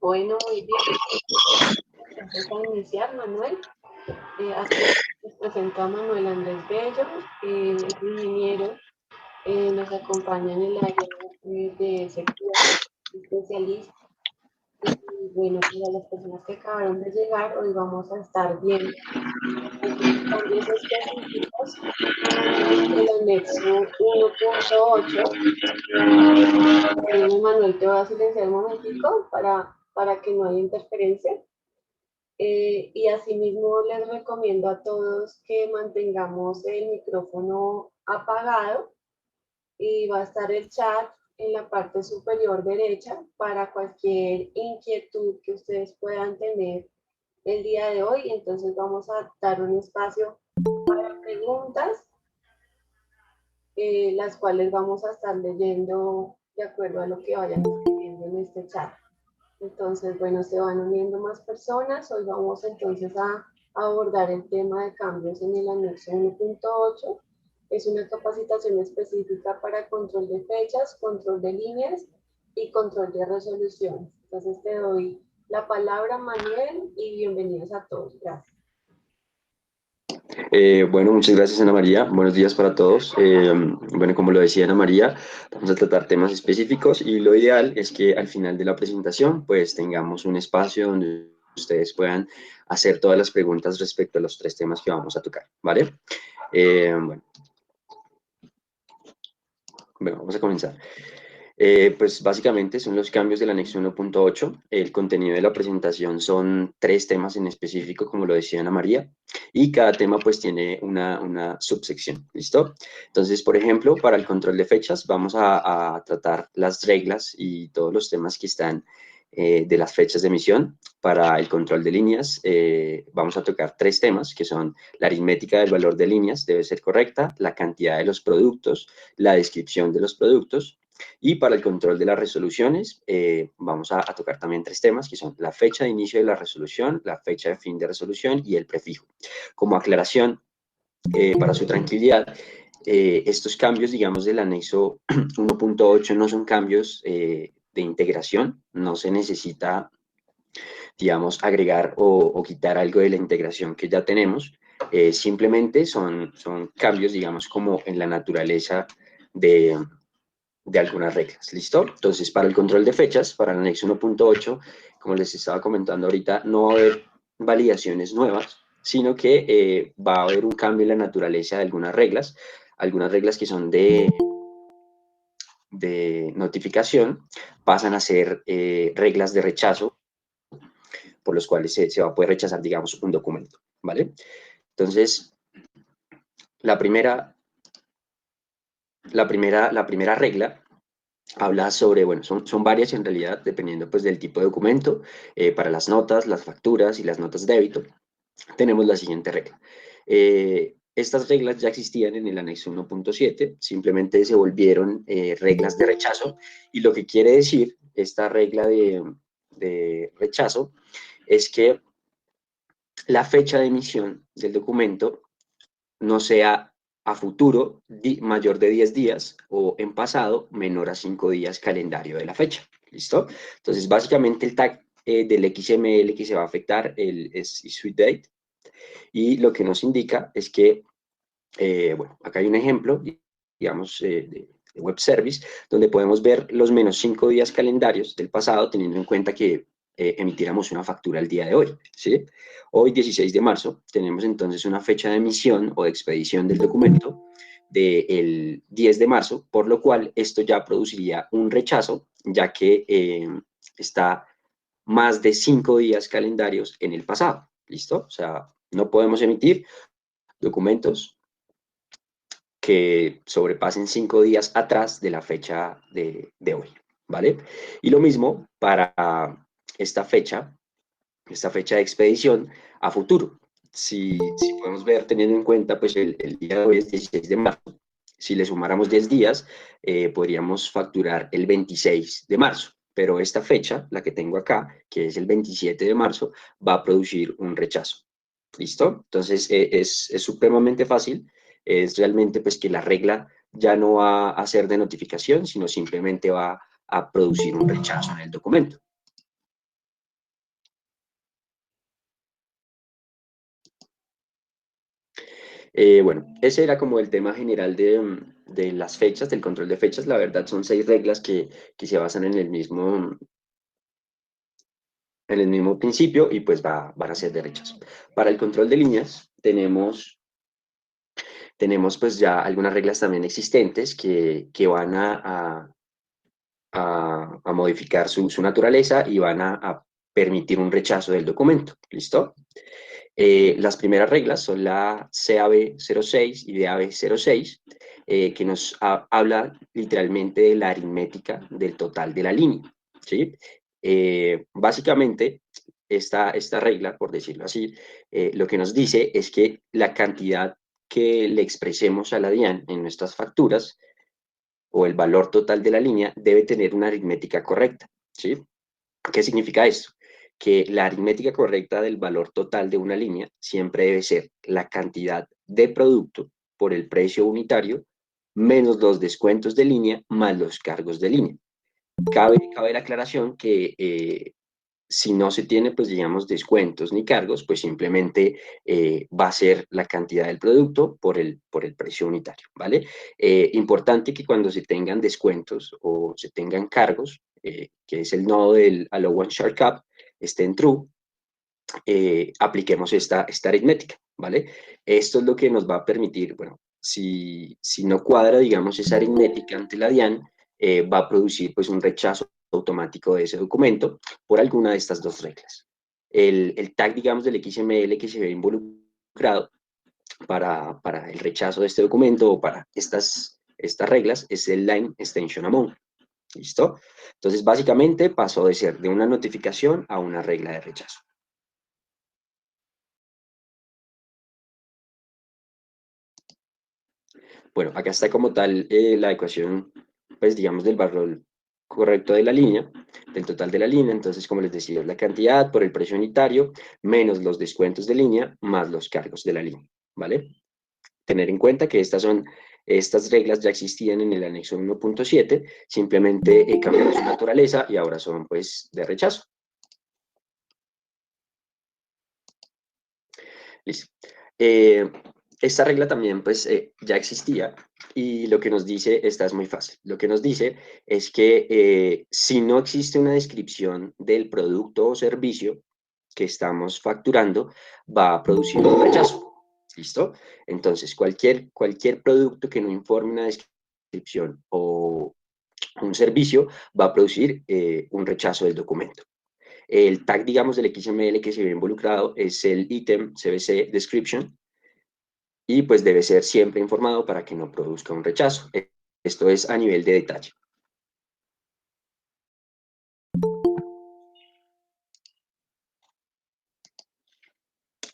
Bueno, muy bien. Vamos a iniciar, Manuel. Aquí les presento a Manuel Andrés Bello, es ingeniero, nos acompaña en el área de sector, especialista. Y bueno, para las personas que acabaron de llegar, hoy vamos a estar viendo algunos cambios específicos del anexo 1.8. Manuel, te voy a silenciar un momentico para que no haya interferencia. Y asimismo les recomiendo a todos que mantengamos el micrófono apagado y va a estar el chat en la parte superior derecha para cualquier inquietud que ustedes puedan tener el día de hoy. Entonces vamos a dar un espacio para preguntas, las cuales vamos a estar leyendo de acuerdo a lo que vayan escribiendo en este chat. Entonces, bueno, se van uniendo más personas. Hoy vamos entonces a abordar el tema de cambios en el anexo 1.8. Es una capacitación específica para control de fechas, control de líneas y control de resolución. Entonces te doy la palabra, Manuel, y bienvenidos a todos. Gracias. Bueno, muchas gracias, Ana María. Buenos días para todos. Bueno, como lo decía Ana María, vamos a tratar temas específicos y lo ideal es que al final de la presentación pues tengamos un espacio donde ustedes puedan hacer todas las preguntas respecto a los tres temas que vamos a tocar, ¿vale? Bueno, vamos a comenzar. Pues básicamente son los cambios del anexo 1.8. El contenido de la presentación son tres temas en específico, como lo decía Ana María, y cada tema pues tiene una subsección, ¿listo? Entonces, por ejemplo, para el control de fechas vamos a tratar las reglas y todos los temas que están de las fechas de emisión. Para el control de líneas vamos a tocar tres temas que son la aritmética del valor de líneas, debe ser correcta, la cantidad de los productos, la descripción de los productos. Y para el control de las resoluciones, vamos a tocar también tres temas, que son la fecha de inicio de la resolución, la fecha de fin de resolución y el prefijo. Como aclaración, para su tranquilidad, estos cambios, digamos, del anexo 1.8 no son cambios de integración, no se necesita, digamos, agregar o quitar algo de la integración que ya tenemos, simplemente son cambios, digamos, como en la naturaleza de algunas reglas, ¿listo? Entonces, para el control de fechas, para el anexo 1.8, como les estaba comentando ahorita, no va a haber validaciones nuevas, sino que va a haber un cambio en la naturaleza de algunas reglas que son de notificación, pasan a ser reglas de rechazo, por los cuales se va a poder rechazar, digamos, un documento, ¿vale? Entonces, la primera regla habla sobre, bueno, son varias en realidad, dependiendo pues del tipo de documento. Para las notas, las facturas y las notas de débito, tenemos la siguiente regla. Estas reglas ya existían en el anexo 1.7, simplemente se volvieron reglas de rechazo, y lo que quiere decir esta regla de rechazo es que la fecha de emisión del documento no sea a futuro mayor de 10 días o en pasado menor a 5 días calendario de la fecha. ¿Listo? Entonces, básicamente el tag del XML que se va a afectar es issued date, y lo que nos indica es que, bueno, acá hay un ejemplo, digamos, de web service, donde podemos ver los menos 5 días calendarios del pasado, teniendo en cuenta que emitiramos una factura el día de hoy, ¿sí? Hoy, 16 de marzo, tenemos entonces una fecha de emisión o de expedición del documento del 10 de marzo, por lo cual esto ya produciría un rechazo, ya que está más de 5 días calendarios en el pasado, ¿listo? O sea, no podemos emitir documentos que sobrepasen 5 días atrás de la fecha de hoy, ¿vale? Y lo mismo para esta fecha de expedición a futuro. Si podemos ver, teniendo en cuenta, pues el día de hoy es 16 de marzo, si le sumáramos 10 días, podríamos facturar el 26 de marzo, pero esta fecha, la que tengo acá, que es el 27 de marzo, va a producir un rechazo. ¿Listo? Entonces, es supremamente fácil, es realmente pues que la regla ya no va a ser de notificación, sino simplemente va a producir un rechazo en el documento. Bueno, ese era como el tema general de las fechas, del control de fechas. La verdad son 6 reglas que se basan en el mismo principio y pues van a ser de rechazo. Para el control de líneas tenemos pues ya algunas reglas también existentes que van a modificar su naturaleza y van a permitir un rechazo del documento. ¿Listo? Las primeras reglas son la CAB06 y DAB06, que nos habla literalmente de la aritmética del total de la línea. ¿Sí? Básicamente, esta regla, por decirlo así, lo que nos dice es que la cantidad que le expresemos a la DIAN en nuestras facturas o el valor total de la línea debe tener una aritmética correcta. ¿Sí? ¿Qué significa esto? Que la aritmética correcta del valor total de una línea siempre debe ser la cantidad de producto por el precio unitario menos los descuentos de línea más los cargos de línea. Cabe la aclaración que si no se tiene, pues digamos, descuentos ni cargos, pues simplemente va a ser la cantidad del producto por el precio unitario, ¿vale? Importante que cuando se tengan descuentos o se tengan cargos, que es el nodo del allowance share cap, esté en true, apliquemos esta aritmética, ¿vale? Esto es lo que nos va a permitir, bueno, si no cuadra, digamos, esa aritmética ante la DIAN, va a producir pues un rechazo automático de ese documento por alguna de estas dos reglas. El tag, digamos, del XML que se ve involucrado para el rechazo de este documento o para estas reglas es el line extension amount. ¿Listo? Entonces, básicamente pasó de ser de una notificación a una regla de rechazo. Bueno, acá está como tal la ecuación, pues digamos, del valor correcto de la línea, del total de la línea. Entonces, como les decía, es la cantidad por el precio unitario menos los descuentos de línea más los cargos de la línea, ¿vale? Tener en cuenta que estas reglas ya existían en el anexo 1.7, simplemente cambiaron su naturaleza y ahora son pues de rechazo. Listo. Esta regla también pues ya existía y lo que nos dice, esta es muy fácil, lo que nos dice es que si no existe una descripción del producto o servicio que estamos facturando, va a producir un rechazo. ¿Listo? Entonces, cualquier producto que no informe una descripción o un servicio va a producir un rechazo del documento. El tag, digamos, del XML que se ve involucrado es el item CBC description y pues debe ser siempre informado para que no produzca un rechazo. Esto es a nivel de detalle.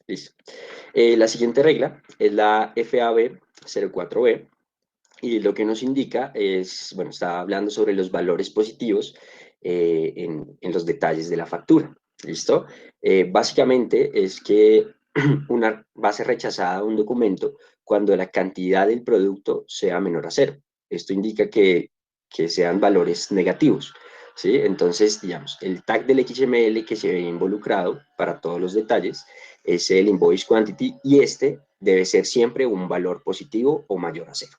Listo. La siguiente regla es la FAB04B y lo que nos indica es, bueno, está hablando sobre los valores positivos en los detalles de la factura. ¿Listo? Básicamente es que va a ser rechazada un documento cuando la cantidad del producto sea menor a cero. Esto indica que sean valores negativos. ¿Sí? Entonces, digamos, el tag del XML que se ve involucrado para todos los detalles es el invoice quantity y este debe ser siempre un valor positivo o mayor a cero.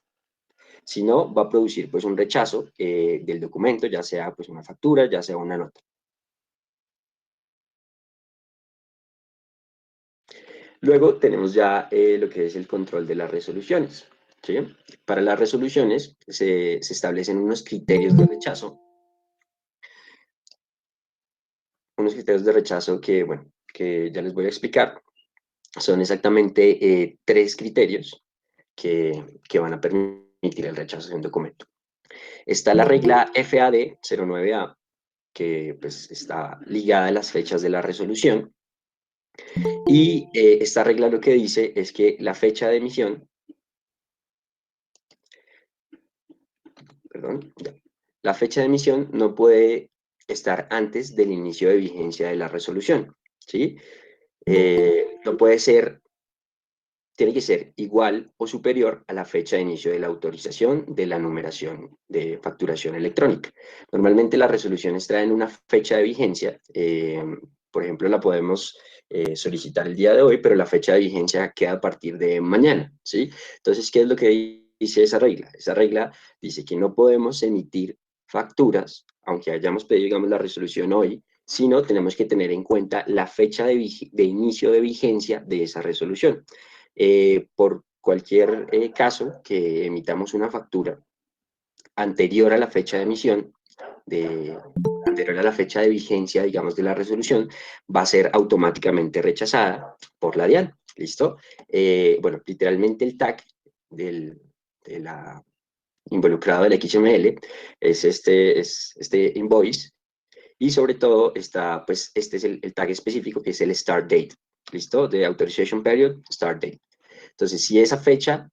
Si no, va a producir pues un rechazo del documento, ya sea pues una factura, ya sea una nota. Luego tenemos ya lo que es el control de las resoluciones. ¿Sí? Para las resoluciones se establecen unos criterios de rechazo que, bueno, que ya les voy a explicar. Son exactamente 3 criterios que van a permitir el rechazo de un documento. Está la regla FAD09A, que pues está ligada a las fechas de la resolución. Y esta regla lo que dice es que la fecha de emisión, perdón, ya, la fecha de emisión no puede estar antes del inicio de vigencia de la resolución, ¿sí? No puede ser, tiene que ser igual o superior a la fecha de inicio de la autorización de la numeración de facturación electrónica. Normalmente las resoluciones traen una fecha de vigencia, por ejemplo, la podemos solicitar el día de hoy, pero la fecha de vigencia queda a partir de mañana, ¿sí? Entonces, ¿qué es lo que dice esa regla? Esa regla dice que no podemos emitir facturas, aunque hayamos pedido, digamos, la resolución hoy, sino tenemos que tener en cuenta la fecha de inicio de vigencia de esa resolución. Por cualquier caso que emitamos una factura anterior a la fecha de emisión, anterior a la fecha de vigencia, digamos, de la resolución, va a ser automáticamente rechazada por la DIAN. ¿Listo? Bueno, literalmente el tag de la involucrado del XML es este invoice, y sobre todo está, pues, este es el tag específico que es el start date. ¿Listo? De authorization period, start date. Entonces, si esa fecha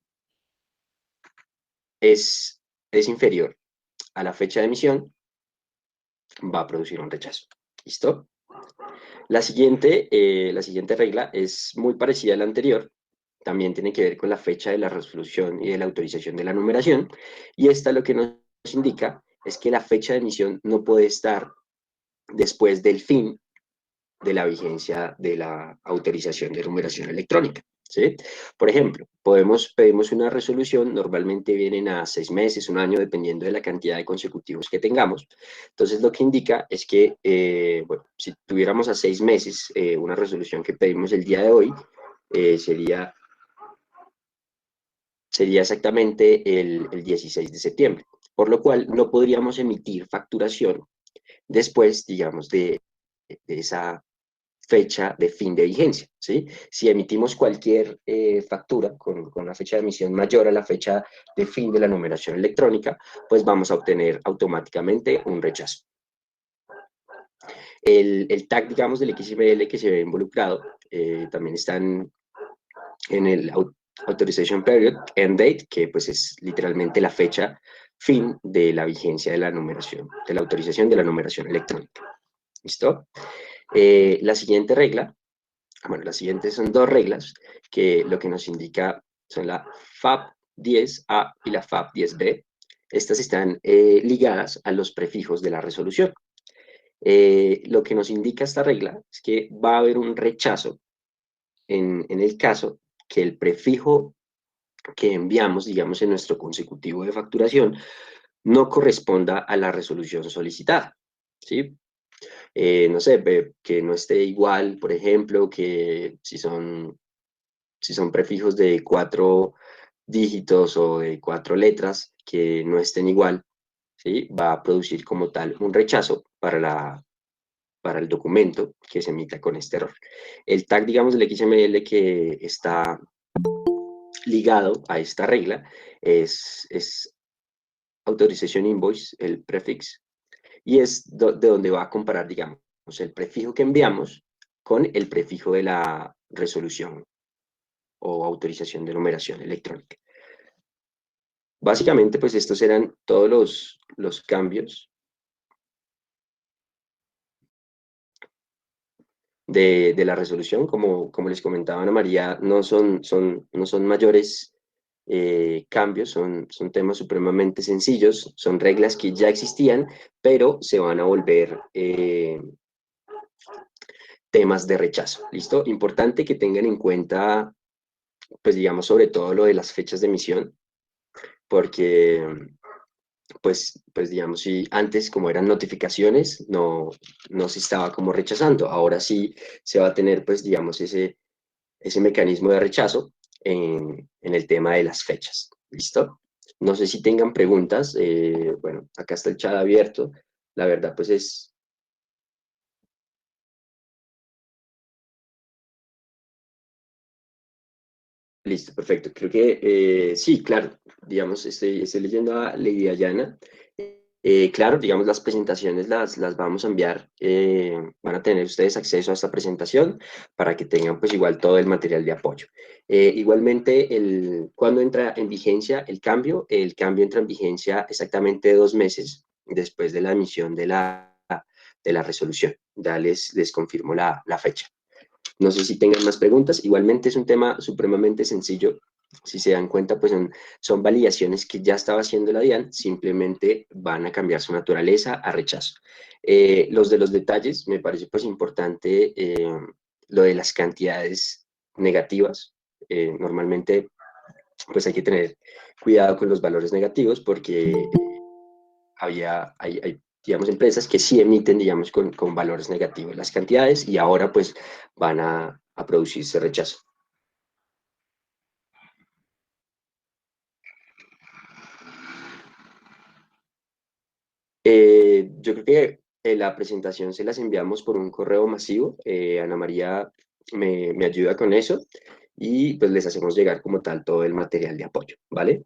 es inferior a la fecha de emisión, va a producir un rechazo. ¿Listo? La siguiente regla es muy parecida a la anterior. También tiene que ver con la fecha de la resolución y de la autorización de la numeración. Y esta lo que nos indica es que la fecha de emisión no puede estar después del fin de la vigencia de la autorización de numeración electrónica, ¿sí? Por ejemplo, pedimos una resolución, normalmente vienen a 6 meses, un año, dependiendo de la cantidad de consecutivos que tengamos. Entonces, lo que indica es que, bueno, si tuviéramos a 6 meses una resolución que pedimos el día de hoy, sería exactamente el 16 de septiembre, por lo cual no podríamos emitir facturación después, digamos, de esa fecha de fin de vigencia, ¿sí? Si emitimos cualquier factura con una fecha de emisión mayor a la fecha de fin de la numeración electrónica, pues vamos a obtener automáticamente un rechazo. El tag, digamos, del XML que se ve involucrado también está en el Authorization Period End Date, que pues es literalmente la fecha fin de la vigencia de la numeración, de la autorización de la numeración electrónica. ¿Listo? La siguiente regla, bueno, las siguientes son dos reglas que lo que nos indica son la FAB 10A y la FAB 10B. Estas están ligadas a los prefijos de la resolución. Lo que nos indica esta regla es que va a haber un rechazo en el caso que el prefijo que enviamos, digamos, en nuestro consecutivo de facturación, no corresponda a la resolución solicitada, ¿sí? No sé, que no esté igual, por ejemplo, que si son prefijos de 4 dígitos o de 4 letras que no estén igual, ¿sí? Va a producir como tal un rechazo para el documento que se emita con este error. El tag, digamos, del XML que está ligado a esta regla es Authorization Invoice, el prefix, y es de donde va a comparar, digamos, el prefijo que enviamos con el prefijo de la resolución o autorización de numeración electrónica. Básicamente, pues estos eran todos los cambios de la resolución. Como les comentaba Ana María, no son mayores cambios, son temas supremamente sencillos, son reglas que ya existían, pero se van a volver temas de rechazo. ¿Listo? Importante que tengan en cuenta, pues digamos, sobre todo lo de las fechas de emisión, porque pues digamos, si antes como eran notificaciones, no se estaba como rechazando, ahora sí se va a tener, pues digamos, ese mecanismo de rechazo en el tema de las fechas. ¿Listo? No sé si tengan preguntas, bueno, acá está el chat abierto, la verdad pues es... Listo, perfecto. Creo que sí, claro, digamos, estoy leyendo a Lady Ayana. Claro, digamos, las presentaciones las vamos a enviar, van a tener ustedes acceso a esta presentación para que tengan pues igual todo el material de apoyo. Igualmente, ¿cuándo entra en vigencia el cambio? El cambio entra en vigencia exactamente 2 meses después de la emisión de la resolución. Ya les confirmo la fecha. No sé si tengan más preguntas. Igualmente es un tema supremamente sencillo. Si se dan cuenta, pues son validaciones que ya estaba haciendo la DIAN, simplemente van a cambiar su naturaleza a rechazo. Los de los detalles, me parece pues importante lo de las cantidades negativas. Normalmente, pues hay que tener cuidado con los valores negativos porque hay, digamos, empresas que sí emiten, digamos, con valores negativos las cantidades y ahora pues van a producirse rechazo. Yo creo que la presentación se las enviamos por un correo masivo. Ana María me ayuda con eso y pues les hacemos llegar como tal todo el material de apoyo, ¿vale?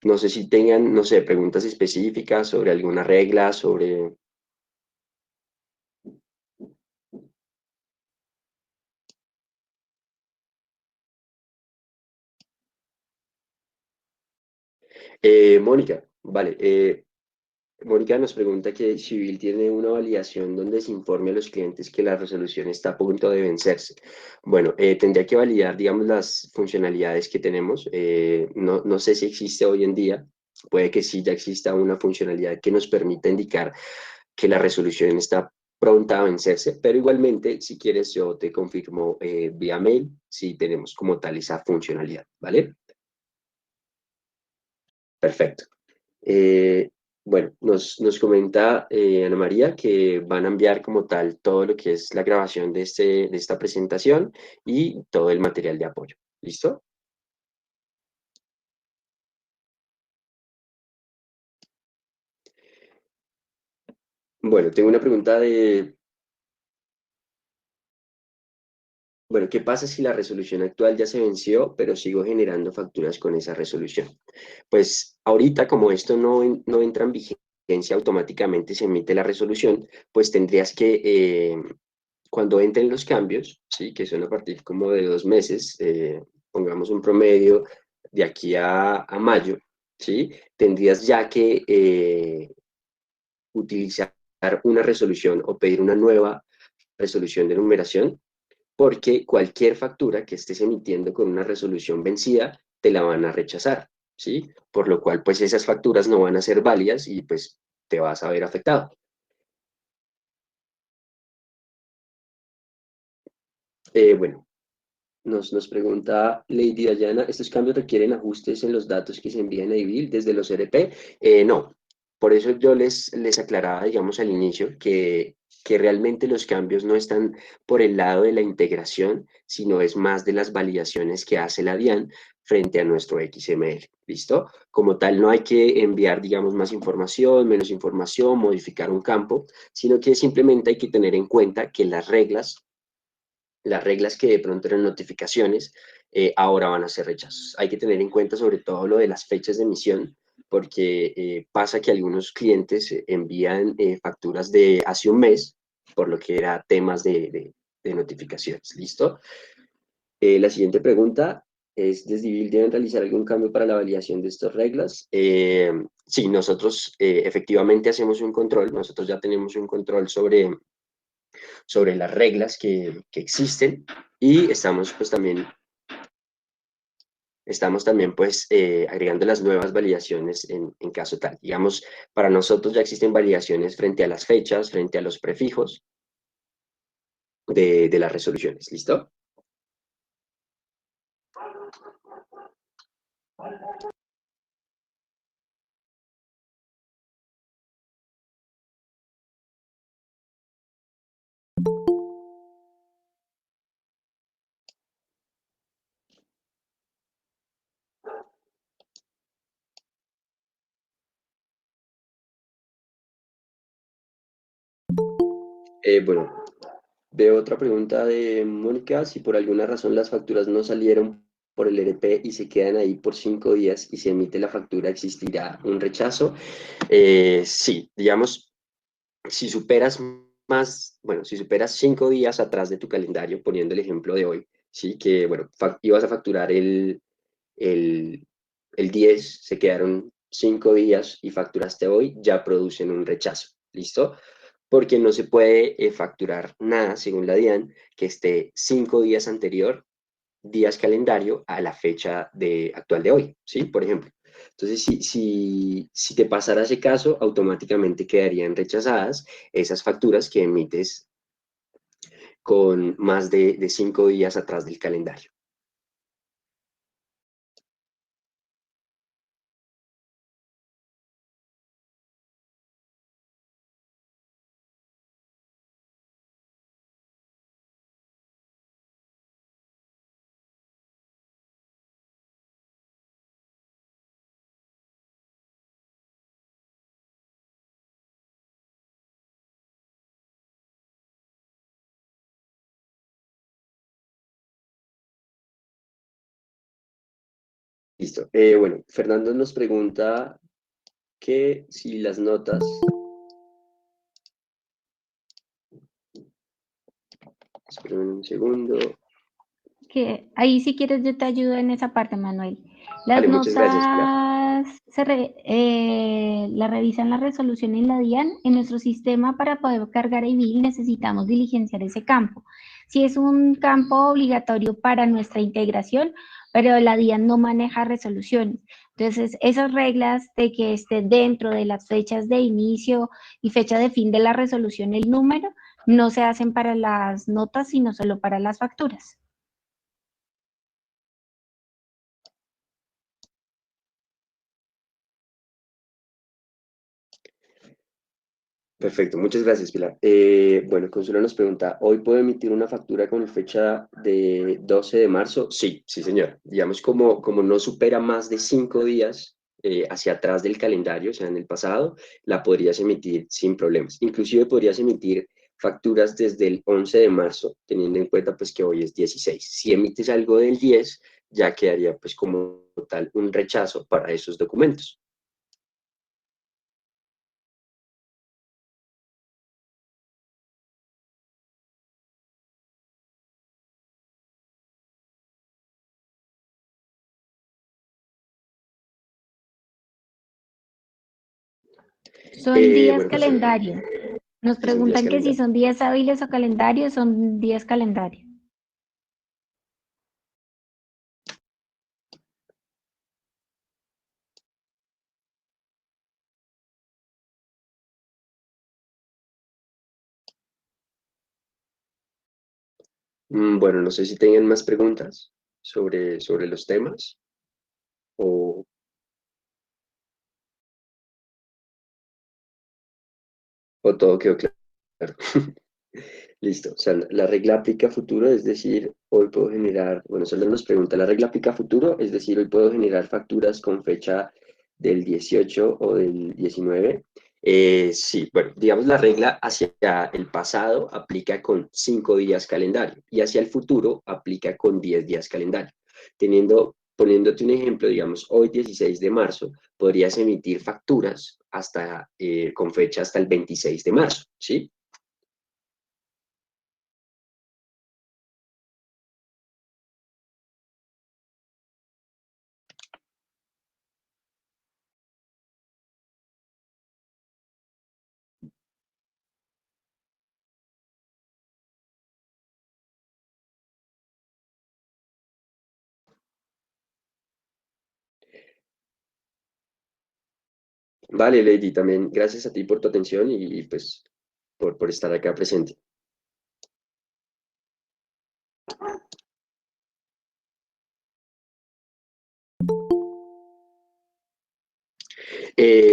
No sé si tengan, no sé, preguntas específicas sobre alguna regla, sobre... Mónica, vale. Mónica nos pregunta que si Bill tiene una validación donde se informe a los clientes que la resolución está a punto de vencerse. Bueno, tendría que validar, digamos, las funcionalidades que tenemos. No sé si existe hoy en día. Puede que sí ya exista una funcionalidad que nos permita indicar que la resolución está pronta a vencerse, pero igualmente, si quieres, yo te confirmo vía mail si tenemos como tal esa funcionalidad, ¿vale? Perfecto. Eh, bueno, nos comenta Ana María que van a enviar como tal todo lo que es la grabación de esta presentación y todo el material de apoyo. ¿Listo? Bueno, tengo una pregunta de, bueno, ¿qué pasa si la resolución actual ya se venció, pero sigo generando facturas con esa resolución? Pues ahorita, como esto no entra en vigencia automáticamente, se emite la resolución, pues tendrías que, cuando entren los cambios, ¿sí? Que son a partir como de 2 meses, pongamos un promedio de aquí a mayo, ¿sí? Tendrías ya que utilizar una resolución o pedir una nueva resolución de numeración porque cualquier factura que estés emitiendo con una resolución vencida te la van a rechazar, ¿sí? Por lo cual, pues esas facturas no van a ser válidas y pues te vas a ver afectado. Bueno, nos pregunta Lady Dayana, ¿estos cambios requieren ajustes en los datos que se envían a IBIL desde los ERP? No, por eso yo les aclaraba, digamos, al inicio que realmente los cambios no están por el lado de la integración, sino es más de las validaciones que hace la DIAN frente a nuestro XML, ¿listo? Como tal, no hay que enviar, digamos, más información, menos información, modificar un campo, sino que simplemente hay que tener en cuenta que las reglas que de pronto eran notificaciones, ahora van a ser rechazos. Hay que tener en cuenta sobre todo lo de las fechas de emisión, porque pasa que algunos clientes envían facturas de hace un mes, por lo que era temas de notificaciones. ¿Listo? La siguiente pregunta es, ¿desde Civil deben realizar algún cambio para la validación de estas reglas? Sí, nosotros efectivamente hacemos un control, nosotros ya tenemos un control sobre las reglas que existen y estamos también pues agregando las nuevas validaciones en caso tal. Digamos, para nosotros ya existen validaciones frente a las fechas, frente a los prefijos de las resoluciones. ¿Listo? Bueno, veo otra pregunta de Mónica. Si por alguna razón las facturas no salieron por el ERP y se quedan ahí por 5 días y se emite la factura, ¿existirá un rechazo? Sí, digamos, si superas bueno, si superas 5 días atrás de tu calendario, poniendo el ejemplo de hoy, ¿sí? Que, bueno, ibas a facturar el, el 10, se quedaron 5 días y facturaste hoy, ya producen un rechazo, ¿listo? Porque no se puede facturar nada, según la DIAN, que esté 5 días anterior, días calendario, a la fecha actual de hoy, ¿sí? Por ejemplo. Entonces, si te pasara ese caso, automáticamente quedarían rechazadas esas facturas que emites con más de 5 días atrás del calendario. Listo. Bueno, Fernando nos pregunta que si las notas, esperen un segundo. Que ahí si quieres yo te ayudo en esa parte, Manuel. Las Vale, muchas gracias, Pilar. notas las revisan la resolución en la DIAN. En nuestro sistema para poder cargar IBIL necesitamos diligenciar ese campo. Si es un campo obligatorio para nuestra integración, pero la DIAN no maneja resoluciones. Entonces, esas reglas de que esté dentro de las fechas de inicio y fecha de fin de la resolución el número, no se hacen para las notas, sino solo para las facturas. Perfecto, muchas gracias, Pilar. Bueno, Consuelo nos pregunta, ¿hoy puedo emitir una factura con fecha de 12 de marzo? Sí, sí, señor. Digamos, como no supera más de 5 días hacia atrás del calendario, o sea, en el pasado, la podrías emitir sin problemas. Inclusive podrías emitir facturas desde el 11 de marzo, teniendo en cuenta pues que hoy es 16. Si emites algo del 10, ya quedaría pues como tal un rechazo para esos documentos. Son días Bueno, Consuelo, calendario. Nos sí son días preguntan que si calendario. son días hábiles o calendarios, son días calendario. Bueno, no sé si tengan más preguntas sobre los temas o, o todo quedó claro. Listo. O sea, la regla aplica a futuro, es decir, hoy puedo generar, bueno, solo nos pregunta, ¿la regla aplica a futuro? Es decir, hoy puedo generar facturas con fecha del 18 o del 19. Sí, bueno, digamos la regla hacia el pasado aplica con 5 días calendario y hacia el futuro aplica con 10 días calendario. Poniéndote un ejemplo, digamos, hoy 16 de marzo, podrías emitir facturas con fecha hasta el 26 de marzo, ¿sí? Vale, Lady, también gracias a ti por tu atención y pues por estar acá presente.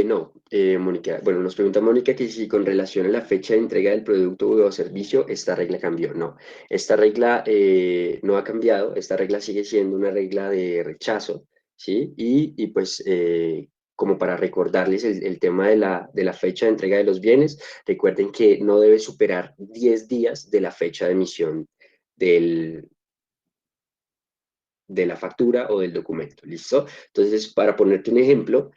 No, Mónica, bueno, nos pregunta Mónica que si con relación a la fecha de entrega del producto o servicio, esta regla cambió. No, esta regla no ha cambiado, esta regla sigue siendo una regla de rechazo, ¿sí? Y pues como para recordarles el tema de la fecha de entrega de los bienes, recuerden que no debe superar 10 días de la fecha de emisión del, de la factura o del documento, ¿listo? Entonces, para ponerte un ejemplo,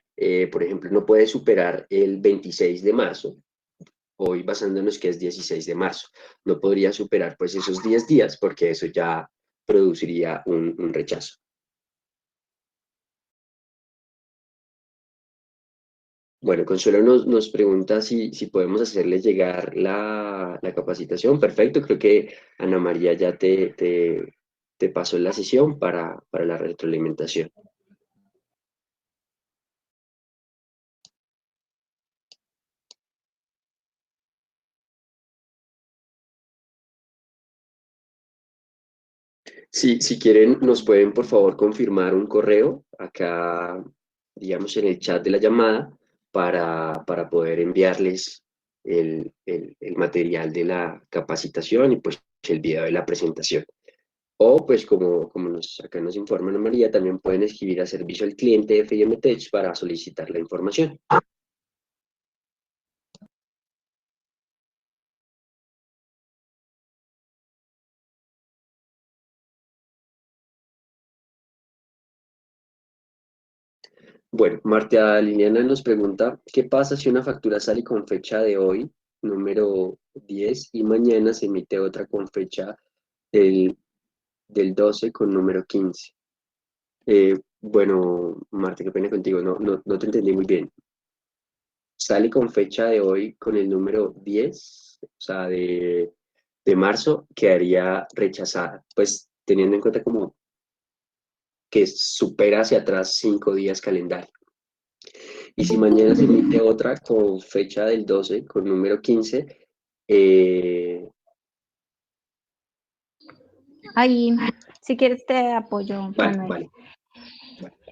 por ejemplo, no puede superar el 26 de marzo, hoy basándonos que es 16 de marzo, no podría superar pues esos 10 días porque eso ya produciría un rechazo. Bueno, Consuelo nos pregunta si podemos hacerle llegar la capacitación. Perfecto, creo que Ana María ya te pasó la sesión para la retroalimentación. Si quieren, nos pueden por favor confirmar un correo acá, digamos, en el chat de la llamada para poder enviarles el material de la capacitación y pues el video de la presentación. O pues acá nos informa Ana María, también pueden escribir a servicio al cliente de FIM Tech para solicitar la información. Bueno, Marta Liliana nos pregunta, ¿qué pasa si una factura sale con fecha de hoy, número 10, y mañana se emite otra con fecha del, del 12 con número 15? Bueno, Marta, qué pena contigo, no te entendí muy bien. Sale con fecha de hoy con el número 10, o sea, de marzo, quedaría rechazada, pues teniendo en cuenta como que supera hacia atrás 5 días calendario. Y si mañana se emite otra con fecha del 12, con número 15, eh, Ahí, si quieres te apoyo, vale, Manuel.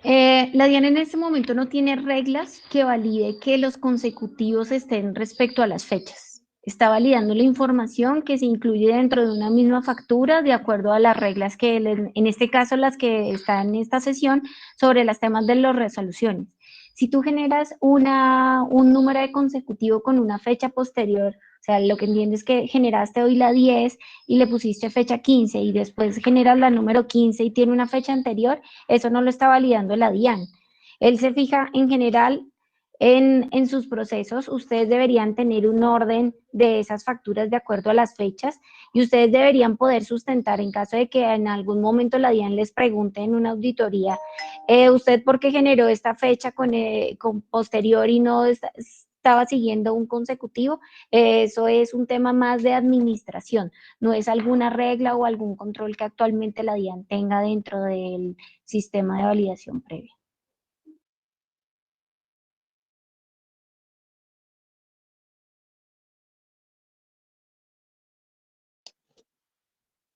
vale. La DIAN en este momento no tiene reglas que valide que los consecutivos estén respecto a las fechas. Está validando la información que se incluye dentro de una misma factura de acuerdo a las reglas que, en este caso, las que están en esta sesión sobre los temas de las resoluciones. Si tú generas un número de consecutivo con una fecha posterior, o sea, lo que entiendo es que generaste hoy la 10 y le pusiste fecha 15 y después generas la número 15 y tiene una fecha anterior, eso no lo está validando la DIAN. Él se fija en general en sus procesos. Ustedes deberían tener un orden de esas facturas de acuerdo a las fechas y ustedes deberían poder sustentar en caso de que en algún momento la DIAN les pregunte en una auditoría, ¿usted por qué generó esta fecha con posterior y no estaba siguiendo un consecutivo? Eso es un tema más de administración, no es alguna regla o algún control que actualmente la DIAN tenga dentro del sistema de validación previa.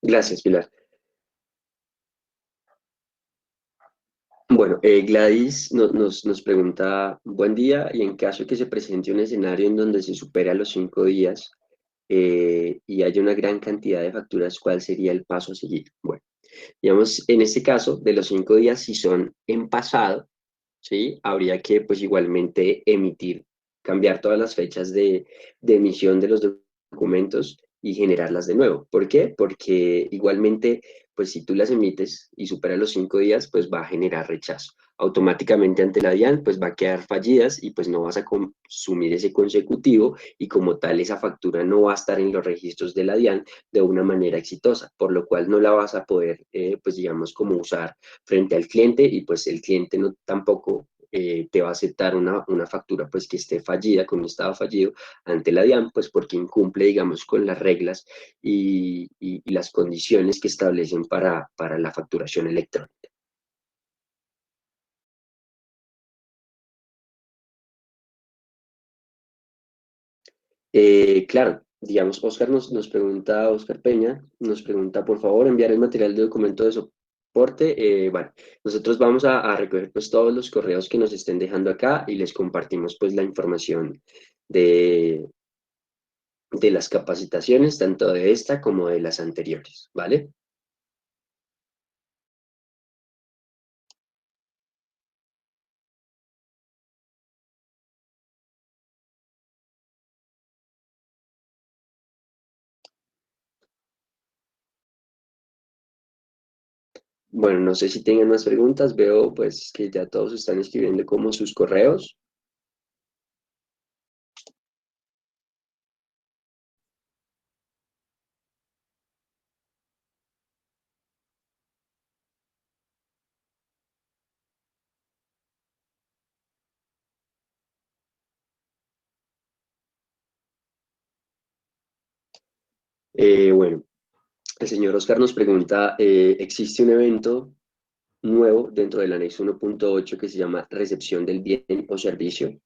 Gracias, Pilar. Bueno, Gladys nos pregunta, buen día, y en caso de que se presente un escenario en donde se supera los 5 días y haya una gran cantidad de facturas, ¿cuál sería el paso a seguir? Bueno, digamos, en este caso, de los 5 días, si son en pasado, ¿sí? Habría que, pues, igualmente cambiar todas las fechas de emisión de los documentos y generarlas de nuevo. ¿Por qué? Porque igualmente, pues, si tú las emites y supera los 5 días, pues va a generar rechazo. Automáticamente ante la DIAN, pues va a quedar fallidas y pues no vas a consumir ese consecutivo y como tal esa factura no va a estar en los registros de la DIAN de una manera exitosa, por lo cual no la vas a poder, pues digamos, como usar frente al cliente y pues el cliente no tampoco te va a aceptar una factura pues que esté fallida, con un estado fallido ante la DIAN, pues porque incumple, digamos, con las reglas y las condiciones que establecen para la facturación electrónica. Claro, digamos, Oscar Peña, nos pregunta, por favor, enviar el material de documento de soporte. Bueno, nosotros vamos a recoger pues todos los correos que nos estén dejando acá y les compartimos pues la información de, de las capacitaciones, tanto de esta como de las anteriores, ¿vale? Bueno, no sé si tengan más preguntas, veo pues que ya todos están escribiendo como sus correos. Bueno, el señor Oscar nos pregunta, ¿existe un evento nuevo dentro del anexo 1.8 que se llama recepción del bien o servicio?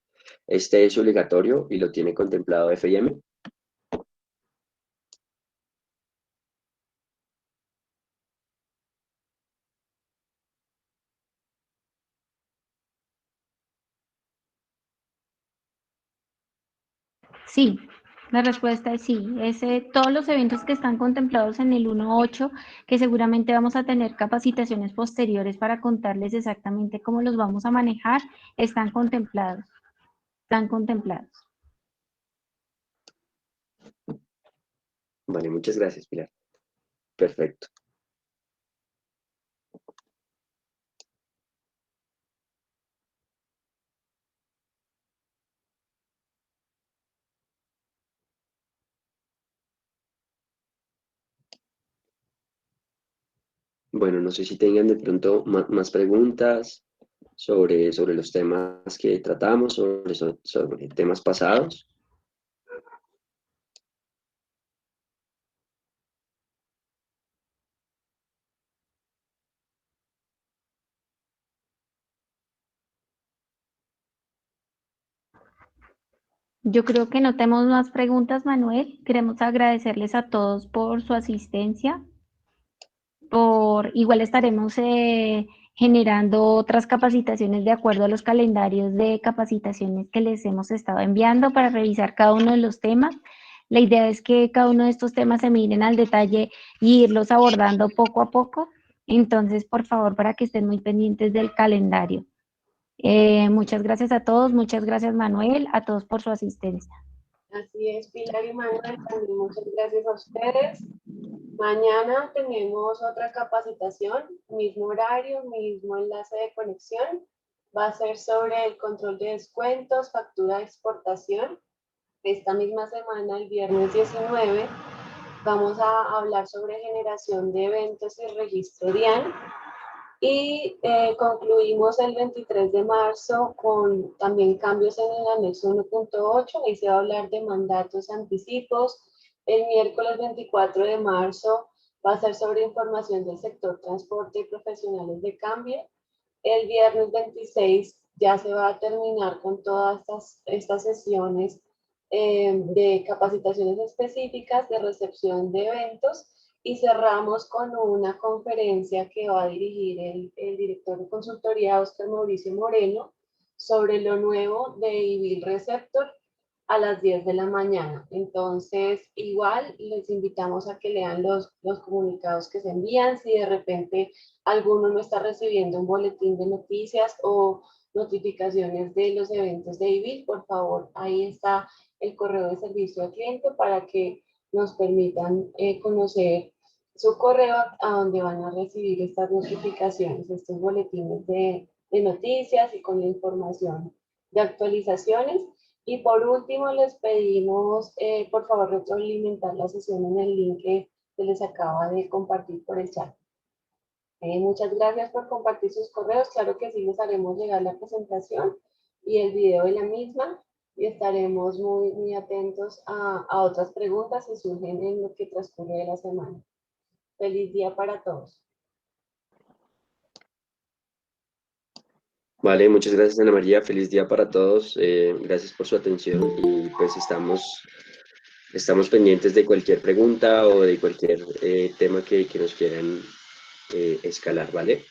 Este es obligatorio y lo tiene contemplado FIM. Sí, la respuesta es sí. Todos los eventos que están contemplados en el 1.8, que seguramente vamos a tener capacitaciones posteriores para contarles exactamente cómo los vamos a manejar, están contemplados. Están contemplados. Vale, muchas gracias, Pilar. Perfecto. Bueno, no sé si tengan de pronto más preguntas sobre los temas que tratamos, sobre temas pasados. Yo creo que no tenemos más preguntas, Manuel. Queremos agradecerles a todos por su asistencia. Igual estaremos generando otras capacitaciones de acuerdo a los calendarios de capacitaciones que les hemos estado enviando para revisar cada uno de los temas. La idea es que cada uno de estos temas se miren al detalle y irlos abordando poco a poco. Entonces, por favor, para que estén muy pendientes del calendario. Muchas gracias a todos, muchas gracias Manuel, a todos por su asistencia. Así es, Pilar y Manuel, también muchas gracias a ustedes. Mañana tenemos otra capacitación, mismo horario, mismo enlace de conexión. Va a ser sobre el control de descuentos, factura de exportación. Esta misma semana, el viernes 19, vamos a hablar sobre generación de eventos y registro DIAN. Y concluimos el 23 de marzo con también cambios en el anexo 1.8. Ahí se va a hablar de mandatos, anticipos. El miércoles 24 de marzo va a ser sobre información del sector transporte y profesionales de cambio. El viernes 26 ya se va a terminar con todas estas sesiones de capacitaciones específicas de recepción de eventos y cerramos con una conferencia que va a dirigir el director de consultoría, Oscar Mauricio Moreno, sobre lo nuevo de IBIL Receptor a las 10 de la mañana. Entonces, igual les invitamos a que lean los comunicados que se envían. Si de repente alguno no está recibiendo un boletín de noticias o notificaciones de los eventos de IBIL, por favor, ahí está el correo de servicio al cliente para que nos permitan conocer su correo a donde van a recibir estas notificaciones, estos boletines de noticias y con la información de actualizaciones. Y por último, les pedimos, por favor, retroalimentar la sesión en el link que se les acaba de compartir por el chat. Muchas gracias por compartir sus correos. Claro que sí, les haremos llegar la presentación y el video de la misma y estaremos muy atentos a otras preguntas si surgen en lo que transcurre de la semana. Feliz día para todos. Vale, muchas gracias Ana María, feliz día para todos, gracias por su atención y pues estamos pendientes de cualquier pregunta o de cualquier tema que nos quieran escalar, ¿vale?